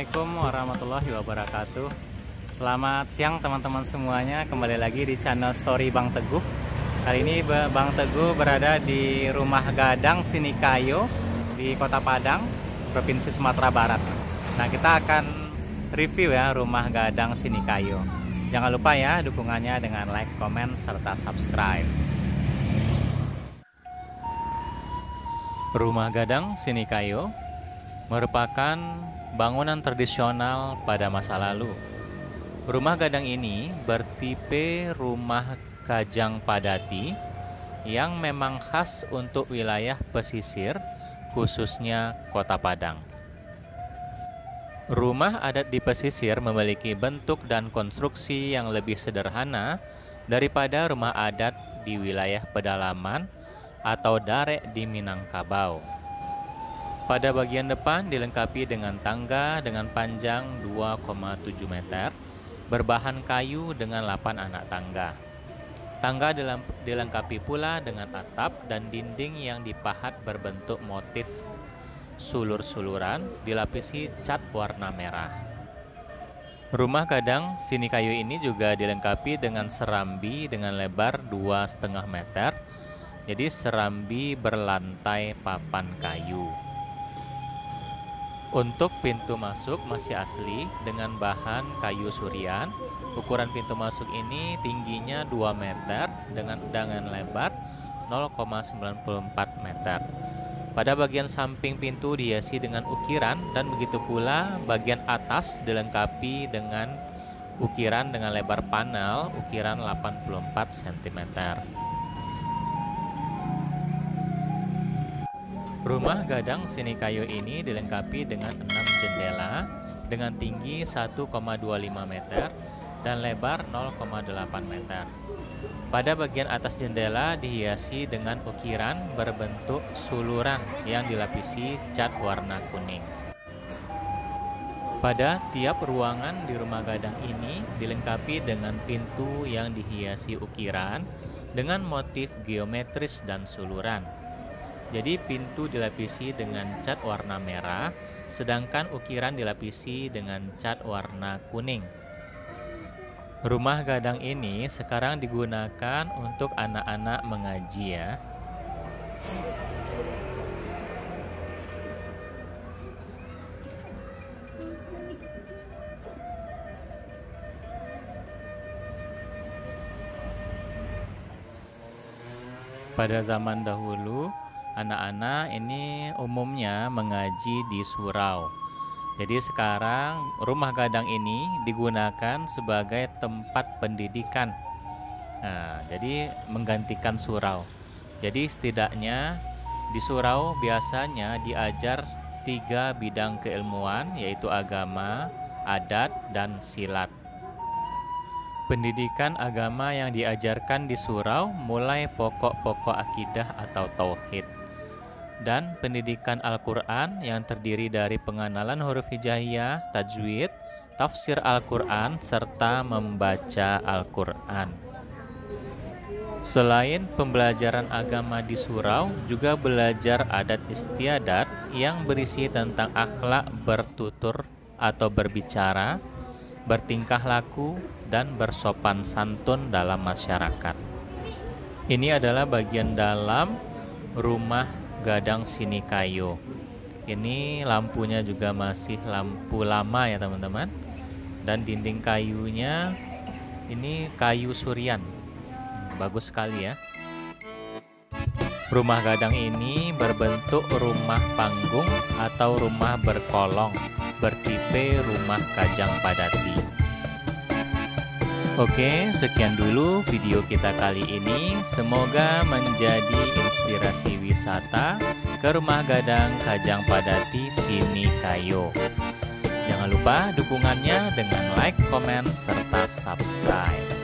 Assalamualaikum warahmatullahi wabarakatuh. Selamat siang teman-teman semuanya. Kembali lagi di channel Story Bang Teguh. Kali ini Bang Teguh berada di Rumah Gadang Sinikayo di Kota Padang, Provinsi Sumatera Barat. Nah, kita akan review ya Rumah Gadang Sinikayo. Jangan lupa ya dukungannya dengan like, komen, serta subscribe. Rumah Gadang Sinikayo merupakan bangunan tradisional pada masa lalu. Rumah gadang ini bertipe rumah kajang padati yang memang khas untuk wilayah pesisir, khususnya Kota Padang. Rumah adat di pesisir memiliki bentuk dan konstruksi yang lebih sederhana daripada rumah adat di wilayah pedalaman atau darek di Minangkabau. Pada bagian depan dilengkapi dengan tangga dengan panjang 2,7 meter, berbahan kayu dengan 8 anak tangga. Tangga dilengkapi pula dengan atap dan dinding yang dipahat berbentuk motif sulur-suluran dilapisi cat warna merah. Rumah gadang Sinikayo ini juga dilengkapi dengan serambi dengan lebar 2,5 meter, jadi serambi berlantai papan kayu. Untuk pintu masuk masih asli dengan bahan kayu surian. Ukuran pintu masuk ini tingginya 2 meter dengan lebar 0,94 meter. Pada bagian samping pintu dihiasi dengan ukiran dan begitu pula bagian atas dilengkapi dengan ukiran dengan lebar panel ukiran 84 cm. Rumah gadang Sinikayo ini dilengkapi dengan 6 jendela dengan tinggi 1,25 meter dan lebar 0,8 meter. Pada bagian atas jendela dihiasi dengan ukiran berbentuk suluran yang dilapisi cat warna kuning. Pada tiap ruangan di rumah gadang ini dilengkapi dengan pintu yang dihiasi ukiran dengan motif geometris dan suluran. Jadi pintu dilapisi dengan cat warna merah, sedangkan ukiran dilapisi dengan cat warna kuning. Rumah gadang ini sekarang digunakan untuk anak-anak mengaji ya. Pada zaman dahulu, anak-anak ini umumnya mengaji di surau. Jadi sekarang rumah gadang ini digunakan sebagai tempat pendidikan. Nah, jadi menggantikan surau. Jadi setidaknya di surau biasanya diajar 3 bidang keilmuan, yaitu agama, adat, dan silat. Pendidikan agama yang diajarkan di surau mulai pokok-pokok akidah atau tauhid, dan pendidikan Al-Quran yang terdiri dari pengenalan huruf hijaiyah, tajwid, tafsir Al-Quran, serta membaca Al-Quran. Selain pembelajaran agama di surau, juga belajar adat istiadat yang berisi tentang akhlak bertutur atau berbicara, bertingkah laku, dan bersopan santun dalam masyarakat. Ini adalah bagian dalam rumah gadang Sinikayo. Ini lampunya juga masih lampu lama ya teman-teman. Dan dinding kayunya ini kayu surian. Bagus sekali ya. Rumah gadang ini berbentuk rumah panggung atau rumah berkolong, bertipe rumah kajang padati. Oke, sekian dulu video kita kali ini. Semoga menjadi inspirasi wisata ke Rumah Gadang Kajang Padati Sinikayo. Jangan lupa dukungannya dengan like, komen, serta subscribe.